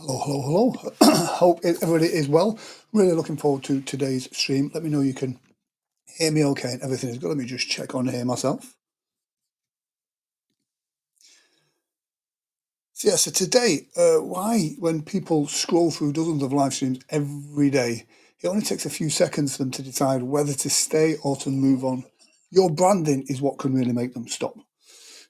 Hello, hello, hello. Hope everybody is well. Really looking forward to today's stream. Let me know you can hear me okay and everything is good. Let me just check on here myself. So today, why when people scroll through dozens of live streams every day, it only takes a few seconds for them to decide whether to stay or to move on. Your branding is what can really make them stop.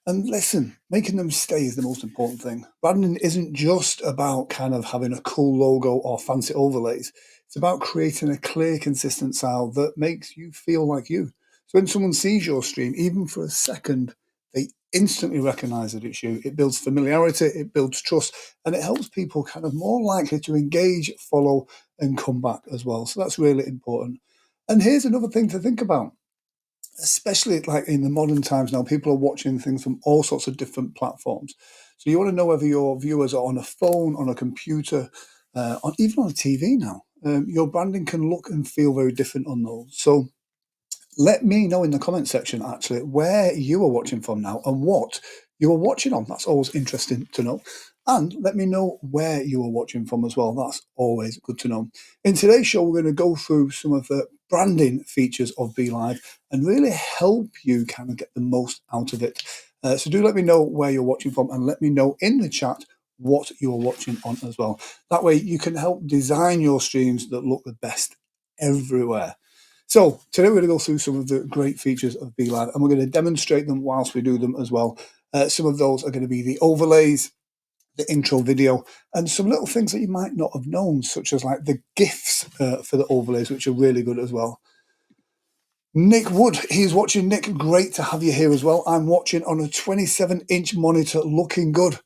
And listen, making them stay is the most important thing. Branding isn't just about kind of having a cool logo or fancy overlays. It's about creating a clear, consistent style that makes you feel like you. So when someone sees your stream, even for a second, they instantly recognize that it's you. It builds familiarity, it builds trust, and it helps people kind of more likely to engage, follow, and come back as well. So that's really important. And here's another thing to think about, especially like in the modern times now, people are watching things from all sorts of different platforms. So you want to know whether your viewers are on a phone, on a computer, even on a TV now. Your branding can look and feel very different on those. So let me know in the comment section actually where you are watching from now and what you are watching on. That's always interesting to know. And let me know where you are watching from as well. That's always good to know. In today's show, we're going to go through some of the branding features of Be.Live and really help you kind of get the most out of it. So do let me know where you're watching from and let me know in the chat what you're watching on as well. That way you can help design your streams that look the best everywhere. So today we're going to go through some of the great features of Be.Live and we're going to demonstrate them whilst we do them as well. Some of those are going to be the overlays, the intro video, and some little things that you might not have known, such as like the GIFs for the overlays, which are really good as well. Nick Wood, he's watching. Nick, great to have you here as well. I'm watching on a 27-inch monitor, looking good.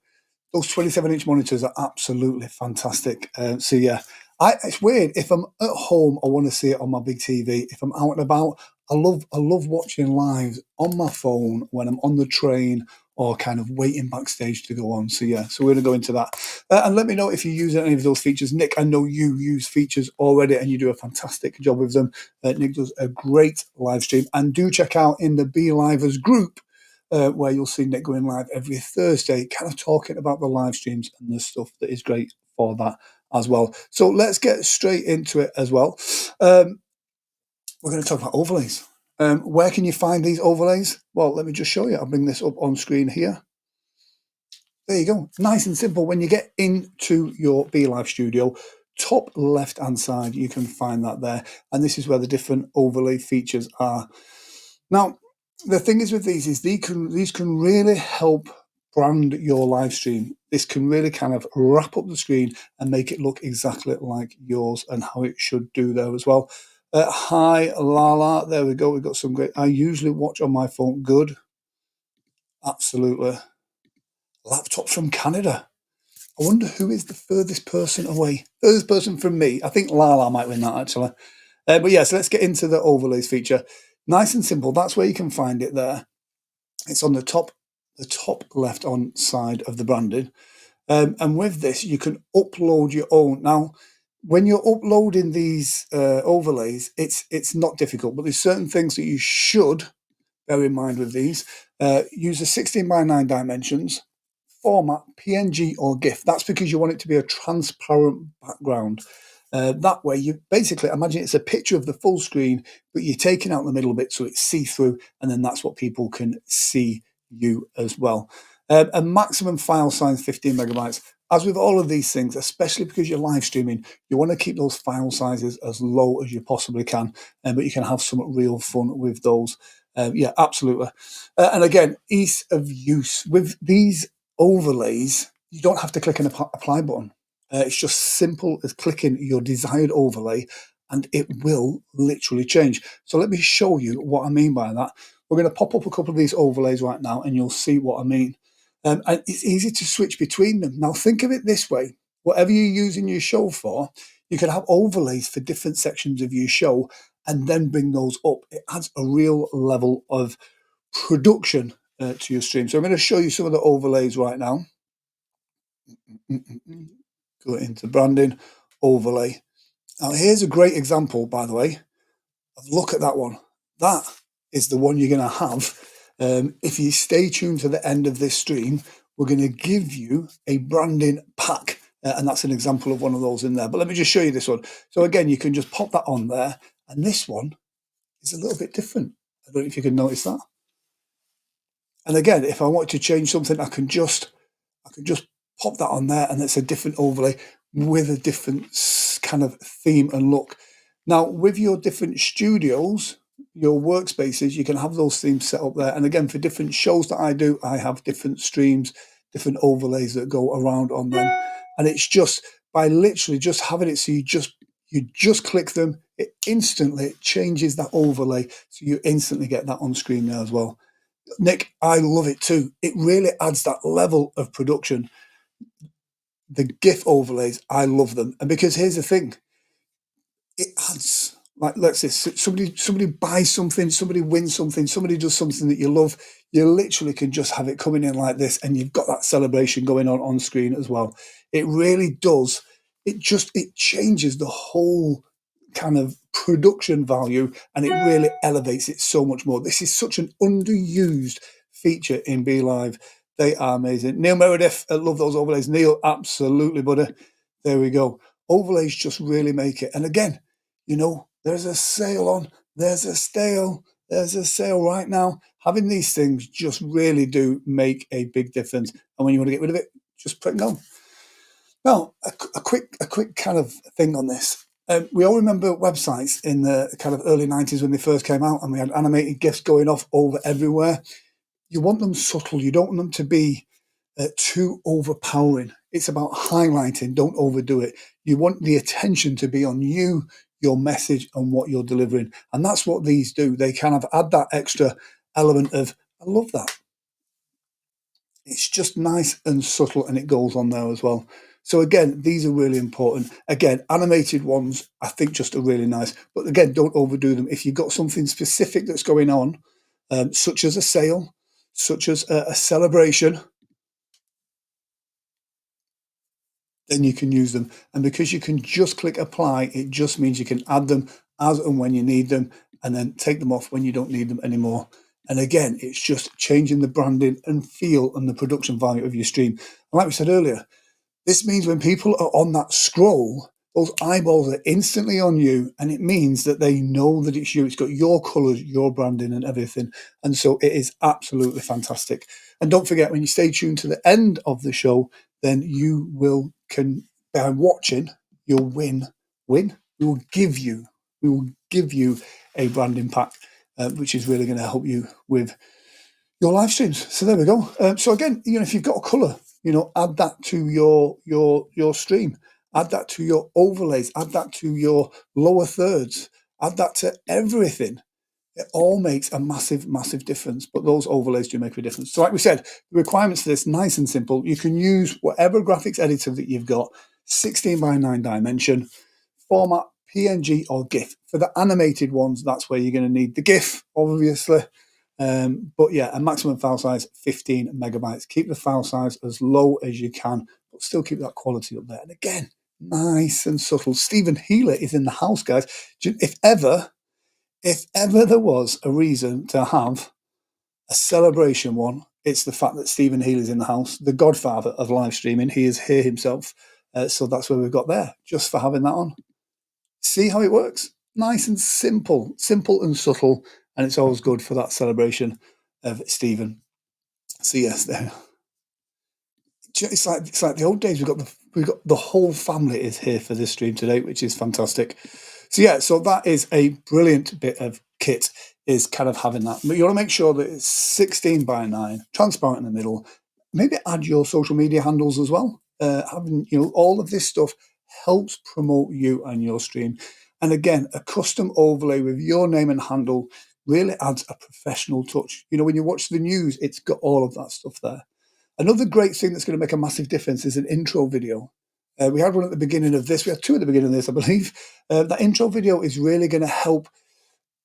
Those 27-inch monitors are absolutely fantastic. So yeah, it's weird. If I'm at home, I want to see it on my big TV. If I'm out and about, I love watching live on my phone when I'm on the train or kind of waiting backstage to go on. So yeah, so we're going to go into that. And let me know if you use any of those features. Nick, I know you use features already and you do a fantastic job with them. Nick does a great live stream. And do check out in the Be.Livers group, where you'll see Nick going live every Thursday, kind of talking about the live streams and the stuff that is great for that as well. So let's get straight into it as well. We're going to talk about overlays. Where can you find these overlays? Well, let me just show you. I'll bring this up on screen here. There you go. Nice and simple. When you get into your Be.Live studio, top left-hand side, you can find that there. And this is where the different overlay features are. Now, the thing is with these is these can really help brand your live stream. This can really kind of wrap up the screen and make it look exactly like yours and how it should do there as well. Hi, Lala. There we go. We've got some great. I usually watch on my phone. Good. Absolutely. Laptop from Canada. I wonder who is the furthest person away. Furthest person from me. I think Lala might win that actually. But yeah, so let's get into the overlays feature. Nice and simple. That's where you can find it there. It's on the top left on side of the branding. And with this, you can upload your own. Now, when you're uploading these overlays, it's not difficult, but there's certain things that you should bear in mind with these. Use the 16:9 dimensions, format PNG or GIF. That's because you want it to be a transparent background. That way, you basically imagine it's a picture of the full screen, but you're taking out the middle bit so it's see-through, and then that's what people can see you as well. A maximum file size 15 megabytes. As with all of these things, especially because you're live streaming, you want to keep those file sizes as low as you possibly can, but you can have some real fun with those. Yeah, absolutely. And again, ease of use. With these overlays, you don't have to click an apply button. It's just simple as clicking your desired overlay and it will literally change. So let me show you what I mean by that. We're going to pop up a couple of these overlays right now and you'll see what I mean. And it's easy to switch between them. Now think of it this way. Whatever you're using your show for, you can have overlays for different sections of your show and then bring those up. It adds a real level of production to your stream. So I'm going to show you some of the overlays right now. Go into branding, overlay. Now here's a great example, by the way, of look at that one. That is the one you're going to have. If you stay tuned to the end of this stream, we're going to give you a branding pack And that's an example of one of those in there. But let me just show you this one. So again, you can just pop that on there, and this one is a little bit different. I don't know if you can notice that. And again, if I want to change something, I can just pop that on there, and it's a different overlay with a different kind of theme and look. Now, with your different studios, your workspaces, you can have those themes set up there. And again, for different shows that I do, I have different streams, different overlays that go around on them. And it's just by literally just having it, so you just click them, it instantly changes that overlay, so you instantly get that on screen there as well. Nick, I love it too. It really adds that level of production. The GIF overlays, I love them. And because here's the thing, it adds, like, let's say somebody buys something, somebody wins something, somebody does something that you love, you literally can just have it coming in like this, and you've got that celebration going on screen as well. It really does. It changes the whole kind of production value, and it really elevates it so much more. This is such an underused feature in Be.Live. They are amazing. Neil Meredith, I love those overlays. Neil, absolutely, buddy. There we go. Overlays just really make it. And again, there's a sale on, there's a sale right now. Having these things just really do make a big difference. And when you want to get rid of it, just put it on. Now, a quick kind of thing on this. We all remember websites in the kind of early 90s when they first came out, and we had animated GIFs going off over everywhere. You want them subtle. You don't want them to be too overpowering. It's about highlighting. Don't overdo it. You want the attention to be on you, your message, and what you're delivering. And that's what these do. They kind of add that extra element of, I love that. It's just nice and subtle, and it goes on there as well. So again, these are really important. Again, animated ones, I think, just are really nice. But again, don't overdo them. If you've got something specific that's going on, such as a sale, such as a celebration, then you can use them. And because you can just click apply, it just means you can add them as and when you need them, and then take them off when you don't need them anymore. And again, it's just changing the branding and feel and the production value of your stream. And like we said earlier, this means when people are on that scroll, those eyeballs are instantly on you, and it means that they know that it's you. It's got your colours, your branding and everything. And so it is absolutely fantastic. And don't forget, when you stay tuned to the end of the show, then you by watching, you'll win. We will give you a branding pack, which is really going to help you with your live streams. So there we go. So again, if you've got a colour, add that to your stream, add that to your overlays, add that to your lower thirds, add that to everything. It all makes a massive, massive difference. But those overlays do make a difference. So like we said, the requirements for this, nice and simple. You can use whatever graphics editor that you've got, 16:9 dimension, format PNG or GIF. For the animated ones, that's where you're going to need the GIF, obviously. But yeah, a maximum file size, 15 megabytes. Keep the file size as low as you can, but still keep that quality up there. And again, nice and subtle. Stephen Healer is in the house, guys. If ever there was a reason to have a celebration one, it's the fact that Stephen Healer is in the house, the godfather of live streaming. He is here himself. So that's where we've got there, just for having that on. See how it works? Nice and simple and subtle, and it's always good for that celebration of Stephen. So yes, there. It's like the old days. We've got the whole family is here for this stream today, which is fantastic. So yeah, so that is a brilliant bit of kit, is kind of having that. But you want to make sure that it's 16:9, transparent in the middle. Maybe add your social media handles as well. Having all of this stuff helps promote you and your stream. And again, a custom overlay with your name and handle really adds a professional touch. When you watch the news, it's got all of that stuff there. Another great thing that's going to make a massive difference is an intro video. We had one at the beginning of this. We had two at the beginning of this, I believe. That intro video is really going to help.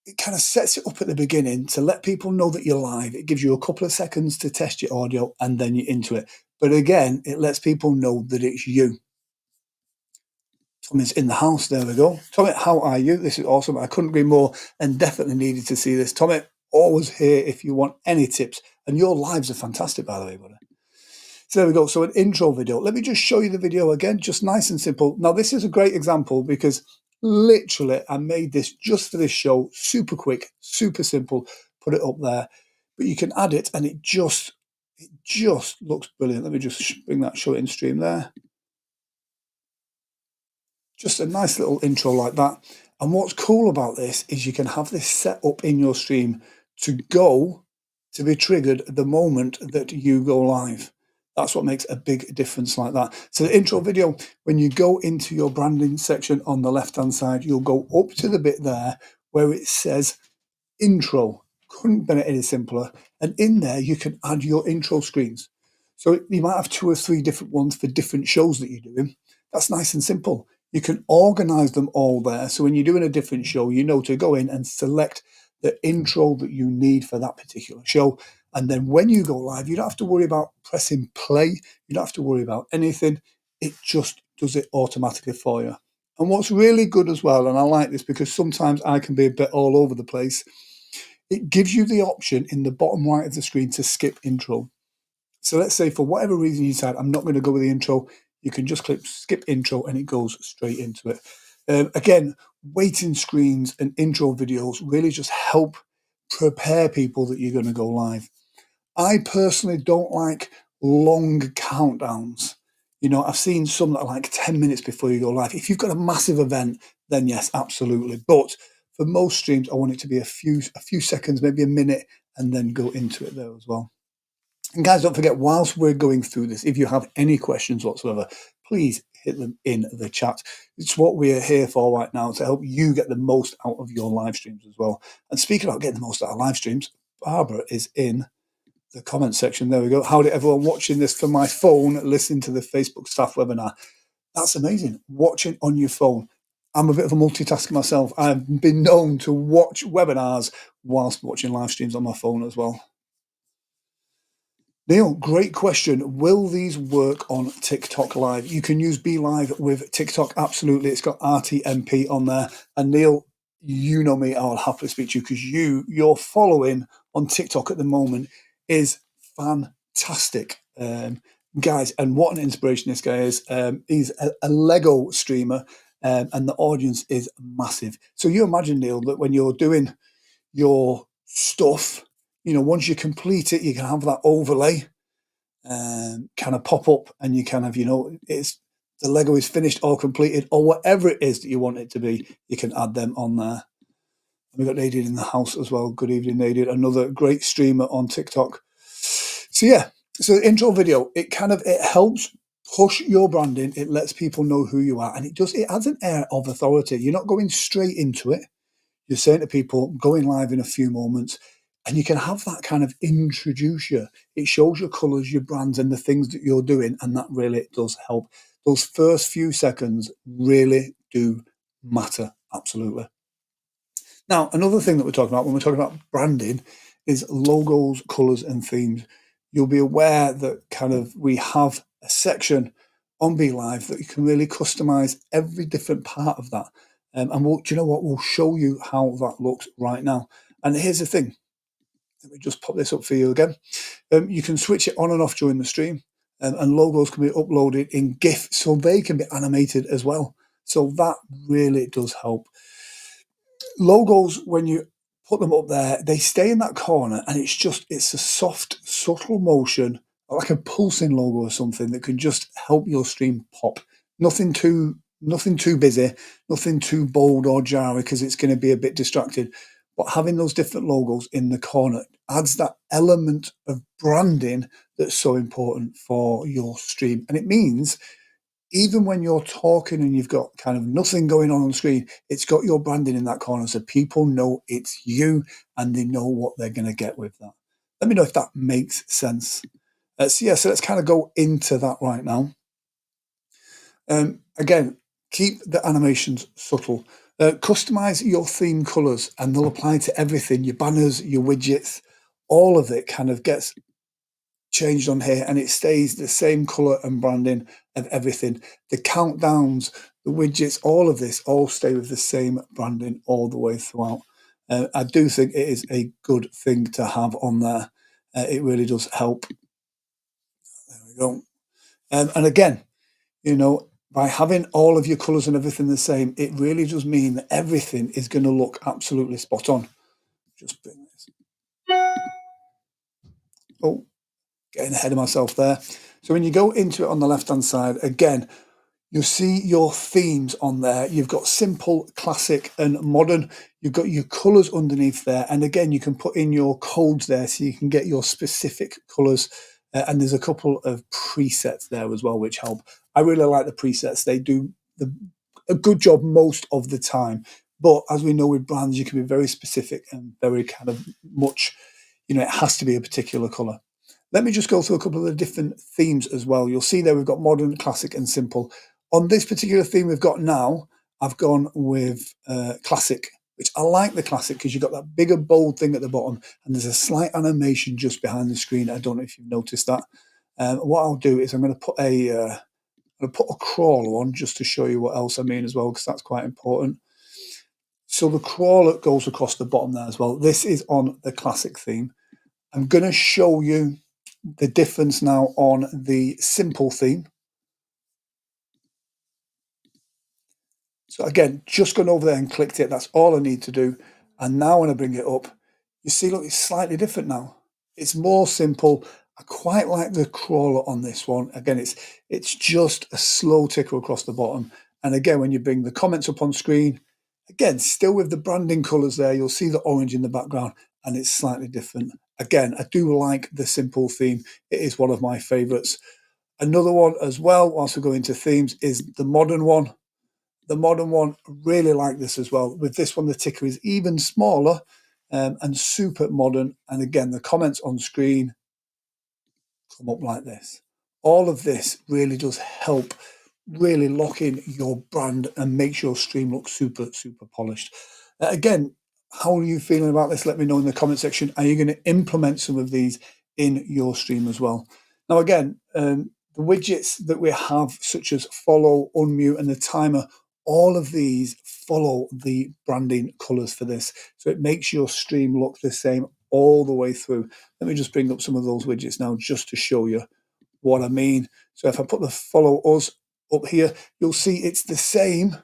It kind of sets it up at the beginning to let people know that you're live. It gives you a couple of seconds to test your audio, and then you're into it. But again, it lets people know that it's you. Tommy's in the house. There we go. Tommy, how are you? This is awesome. I couldn't agree more, and definitely needed to see this. Tommy, always here if you want any tips. And your lives are fantastic, by the way, buddy. So there we go. So an intro video. Let me just show you the video again, just nice and simple. Now, this is a great example because literally I made this just for this show, super quick, super simple, put it up there. But you can add it and it just looks brilliant. Let me just bring that, show it in stream there. Just a nice little intro like that. And what's cool about this is you can have this set up in your stream to be triggered the moment that you go live. That's what makes a big difference like that. So the intro video, when you go into your branding section on the left-hand side, you'll go up to the bit there where it says intro. Couldn't be any simpler. And in there, you can add your intro screens. So you might have 2 or 3 different ones for different shows that you're doing. That's nice and simple. You can organize them all there. So when you're doing a different show, you know to go in and select the intro that you need for that particular show. And then when you go live, you don't have to worry about pressing play. You don't have to worry about anything. It just does it automatically for you. And what's really good as well, and I like this because sometimes I can be a bit all over the place, it gives you the option in the bottom right of the screen to skip intro. So let's say for whatever reason you decide, I'm not going to go with the intro, you can just click skip intro and it goes straight into it. Again, waiting screens and intro videos really just help prepare people that you're going to go live. I personally don't like long countdowns. You know, I've seen some that are like 10 minutes before you go live. If you've got a massive event, then yes, absolutely. But for most streams, I want it to be a few seconds, maybe a minute, and then go into it there as well. And guys, don't forget, whilst we're going through this, if you have any questions whatsoever, please hit them in the chat. It's what we are here for right now, to help you get the most out of your live streams as well. And speaking about getting the most out of live streams, Barbara is in the comment section. There we go. Howdy everyone watching this from my phone, listening to the Facebook staff webinar. That's amazing. Watching on your phone. I'm a bit of a multitasker myself. I've been known to watch webinars whilst watching live streams on my phone as well. Neil, great question. Will these work on TikTok Live? You can use Be.Live with TikTok, absolutely. It's got RTMP on there. And Neil, you know me, I'll happily speak to you because your following on TikTok at the moment is fantastic. Guys, and what an inspiration this guy is. He's a Lego streamer and the audience is massive. So you imagine, Neil, that when you're doing your stuff, you know, once you complete it, you can have that overlay kind of pop up and you kind of, you know, it's the Lego is finished or completed or whatever it is that you want it to be, you can add them on there. We've got Nadine in the house as well. Good evening, Nadine. Another great streamer on TikTok. So yeah, so the intro video, it helps push your branding. It lets people know who you are and it adds an air of authority. You're not going straight into it. You're saying to people, going live in a few moments, and you can have that kind of introduce you. It shows your colours, your brands, and the things that you're doing, and that really does help. Those first few seconds really do matter, absolutely. Now, another thing that we're talking about when we're talking about branding is logos, colours, and themes. You'll be aware that we have a section on Be.Live that you can really customize every different part of that. And do you know what? We'll show you how that looks right now. And here's the thing. Let me just pop this up for you again. You can switch it on and off during the stream, and logos can be uploaded in GIF, so they can be animated as well. So that really does help. Logos, when you put them up there, they stay in that corner, and it's a soft, subtle motion, like a pulsing logo or something that can just help your stream pop. Nothing too busy, nothing too bold or jarring because it's going to be a bit distracted. But having those different logos in the corner adds that element of branding that's so important for your stream. And it means even when you're talking and you've got kind of nothing going on the screen, it's got your branding in that corner so people know it's you and they know what they're going to get with that. Let me know if that makes sense. So let's kind of go into that right now. Again, keep the animations subtle. Customize your theme colors and they'll apply to everything, your banners, your widgets, all of it kind of gets changed on here and it stays the same color and branding of everything. The countdowns, the widgets, all of this all stay with the same branding all the way throughout. I do think it is a good thing to have on there. It really does help. There we go. And again, you know, by having all of your colours and everything the same, it really does mean that everything is going to look absolutely spot on. Just bring this. Oh, getting ahead of myself there. So when you go into it on the left-hand side, again, you'll see your themes on there. You've got simple, classic, and modern. You've got your colours underneath there. And again, you can put in your codes there so you can get your specific colours. And there's a couple of presets there as well, which help. I really like the presets. They do a good job most of the time. But as we know with brands, you can be very specific and very kind of much, you know, it has to be a particular colour. Let me just go through a couple of the different themes as well. You'll see there we've got modern, classic, and simple. On this particular theme we've got now, I've gone with classic, which I like the classic because you've got that bigger bold thing at the bottom and there's a slight animation just behind the screen. I don't know if you've noticed that. What I'll do is I'm going to put a crawler on just to show you what else I mean as well, because that's quite important. So the crawler goes across the bottom there as well. This is on the classic theme. I'm going to show you the difference now on the simple theme. So again, just gone over there and clicked it. That's all I need to do. And now when I bring it up, you see, look, it's slightly different now. It's more simple. I quite like the crawler on this one. Again, it's just a slow ticker across the bottom. And again, when you bring the comments up on screen, again, still with the branding colours there, you'll see the orange in the background and it's slightly different. Again, I do like the simple theme. It is one of my favourites. Another one as well, whilst we go into themes, is the modern one. The modern one, really like this as well. With this one, the ticker is even smaller and super modern. And again, the comments on screen come up like this. All of this really does help really lock in your brand and makes your stream look super, super polished. Again, how are you feeling about this? Let me know in the comment section. Are you going to implement some of these in your stream as well? Now, again, the widgets that we have, such as follow, unmute, and the timer, all of these follow the branding colors for this. So it makes your stream look the same all the way through. Let me just bring up some of those widgets now just to show you what I mean. So if I put the follow us up here, you'll see it's the same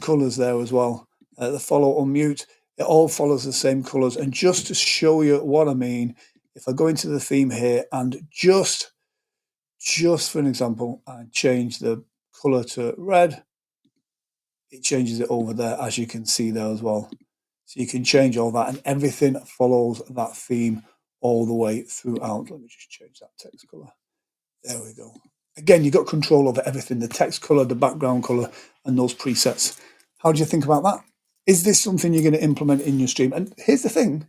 colors there as well. The follow unmute, it all follows the same colors. And just to show you what I mean, if I go into the theme here and just for an example, I change the color to red, it changes it over there, as you can see there as well. So you can change all that and everything follows that theme all the way throughout. Let me just change that text color. There we go. Again, you've got control over everything, the text color, the background color, and those presets. How do you think about that? Is this something you're going to implement in your stream? And here's the thing,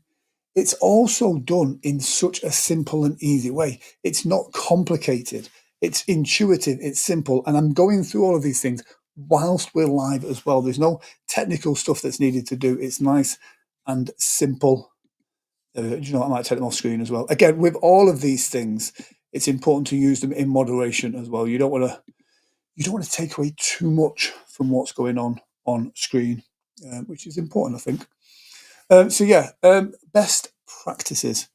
it's also done in such a simple and easy way. It's not complicated. It's intuitive, it's simple. And I'm going through all of these things whilst we're live as well. There's no technical stuff that's needed to do. It's nice and simple. Do you know what? I might take them off screen as well. Again, with all of these things, it's important to use them in moderation as well. You don't want to take away too much from what's going on screen, which is important, I think. Best practices.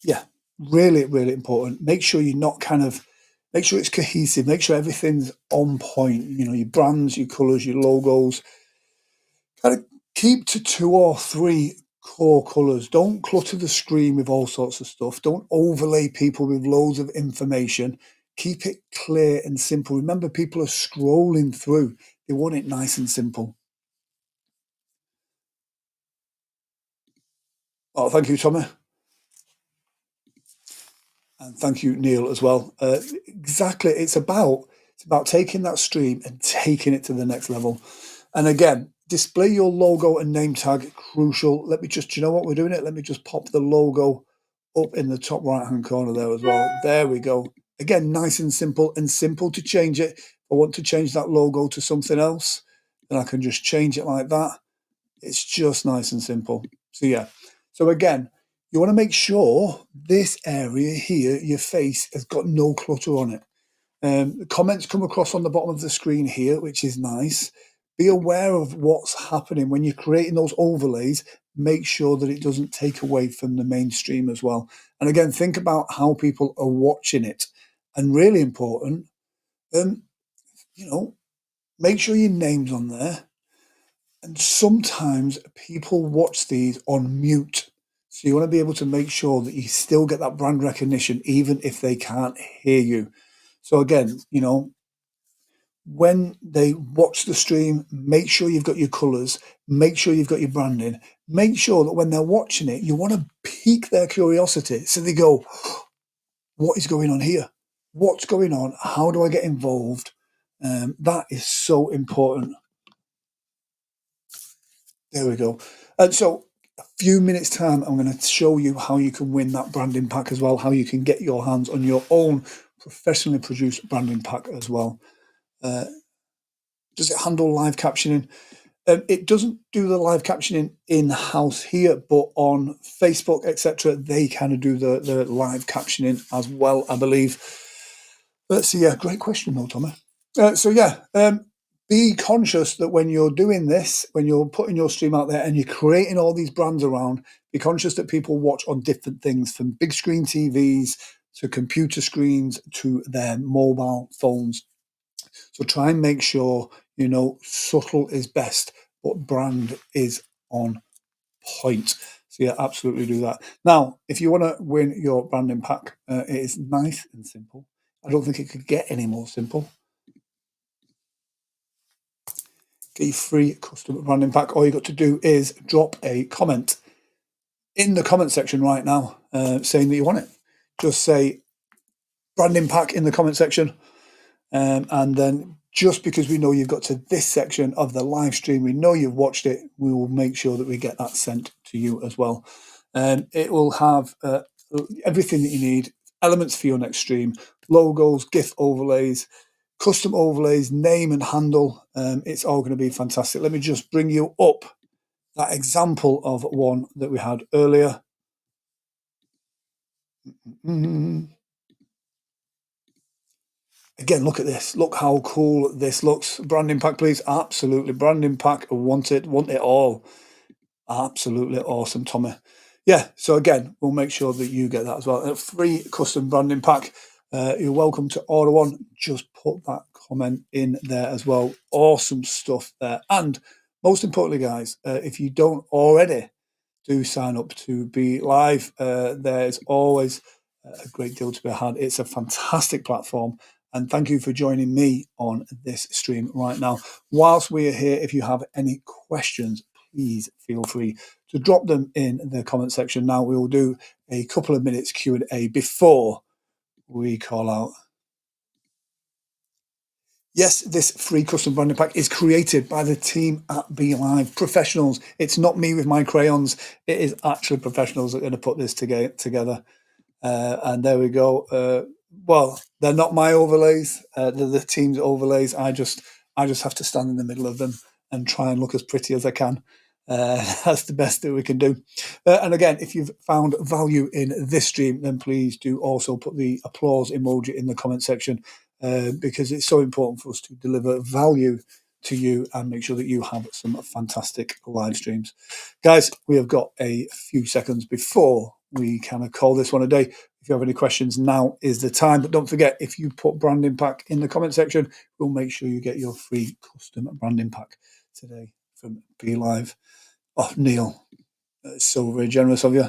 Yeah, really, really important. Make sure you're not make sure it's cohesive. Make sure everything's on point. You know, your brands, your colours, your logos. Kind of keep to 2 or 3 core colours. Don't clutter the screen with all sorts of stuff. Don't overlay people with loads of information. Keep it clear and simple. Remember, people are scrolling through. They want it nice and simple. Oh, thank you, Tommy. And thank you, Neil, as well. Exactly. It's about taking that stream and taking it to the next level. And again, display your logo and name tag, crucial. Let me just, do you know what we're doing it? Let me just pop the logo up in the top right-hand corner there as well. There we go. Again, nice and simple to change it. If I want to change that logo to something else, then I can just change it like that. It's just nice and simple. So yeah. So again, you want to make sure this area here, your face, has got no clutter on it. The comments come across on the bottom of the screen here, which is nice. Be aware of what's happening when you're creating those overlays. make sure that it doesn't take away from the mainstream as well. And again, think about how people are watching it. And really important, um, you know, make sure your name's on there. And sometimes people watch these on mute. So you want to be able to make sure that you still get that brand recognition, even if they can't hear you. So again, when they watch the stream, make sure you've got your colours, make sure you've got your branding, make sure that when they're watching it, you want to pique their curiosity. So they go, what is going on here? What's going on? How do I get involved? That is so important. There we go. And so, a few minutes' time, I'm going to show you how you can win that branding pack as well, how you can get your hands on your own professionally produced branding pack as well. Uh, does it handle live captioning? It doesn't do the live captioning in house here, but on Facebook, etc., they kind of do the live captioning as well, I believe. Let's see. Yeah, great question, though, Tommy. Be conscious that when you're doing this, when you're putting your stream out there and you're creating all these brands around, be conscious that people watch on different things, from big screen TVs to computer screens to their mobile phones. So try and make sure, subtle is best, but brand is on point. So yeah, absolutely do that. Now, if you want to win your branding pack, it is nice and simple. I don't think it could get any more simple. Get your free custom branding pack. All you got to do is drop a comment in the comment section right now, saying that you want it. Just say branding pack in the comment section. And then just because we know you've got to this section of the live stream, we know you've watched it, we will make sure that we get that sent to you as well. It will have everything that you need, elements for your next stream, logos, GIF overlays, custom overlays, name and handle. It's all going to be fantastic. Let me just bring you up that example of one that we had earlier. Again, look at this. Look how cool this looks. Branding pack, please. Absolutely. Branding pack. Want it all. Absolutely awesome, Tommy. Yeah, so again, we'll make sure that you get that as well. A free custom branding pack. You're welcome to order one. Just put that comment in there as well. Awesome stuff there. And most importantly, guys, if you don't already, do sign up to Be.Live. There's always a great deal to be had. It's a fantastic platform. And thank you for joining me on this stream right now. Whilst we are here, if you have any questions, please feel free to drop them in the comment section. Now we will do a couple of minutes Q&A before we call out. Yes, this free custom branding pack is created by the team at Be.Live, professionals. It's not me with my crayons. It is actually professionals that are going to put this together. And there we go. Well, they're not my overlays. They're the team's overlays. I just have to stand in the middle of them and try and look as pretty as I can. That's the best that we can do. And again, if you've found value in this stream, then please do also put the applause emoji in the comment section, because it's so important for us to deliver value to you and make sure that you have some fantastic live streams. Guys, we have got a few seconds before we kind of call this one a day. If you have any questions, now is the time. But don't forget, if you put branding pack in the comment section, we'll make sure you get your free custom branding pack today from Be.Live. Oh, Neil, that's so very generous of you.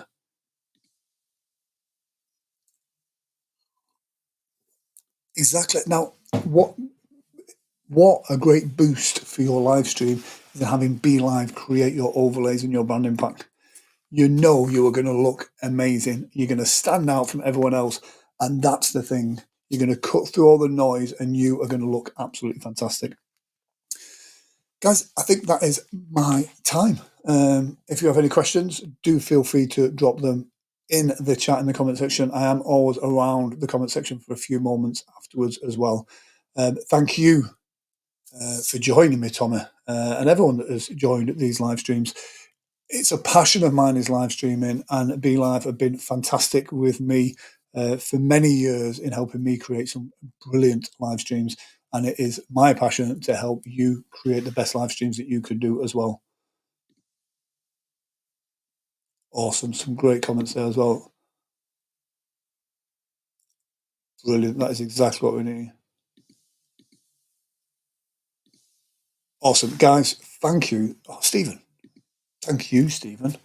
Exactly. Now, what a great boost for your live stream is having Be.Live create your overlays and your branding pack. You know you are going to look amazing. You're going to stand out from everyone else. And that's the thing. You're going to cut through all the noise and you are going to look absolutely fantastic. Guys, I think that is my time. If you have any questions, do feel free to drop them in the chat in the comment section. I am always around the comment section for a few moments afterwards as well. Thank you for joining me, Tommy, and everyone that has joined these live streams. It's a passion of mine is live streaming, and Be.Live have been fantastic with me for many years in helping me create some brilliant live streams. And it is my passion to help you create the best live streams that you could do as well. Awesome. Some great comments there as well. Brilliant. That is exactly what we need. Awesome. Guys, thank you. Oh, Stephen. Thank you, Stephen.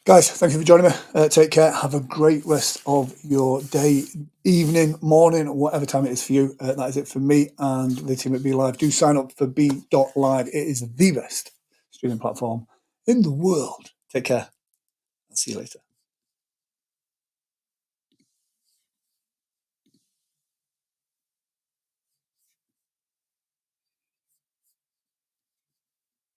Guys, thank you for joining me. Take care. Have a great rest of your day, evening, morning, whatever time it is for you. That is it for me and the team at Be.Live. Do sign up for Be.Live. It is the best streaming platform in the world. Take care. I'll see you later.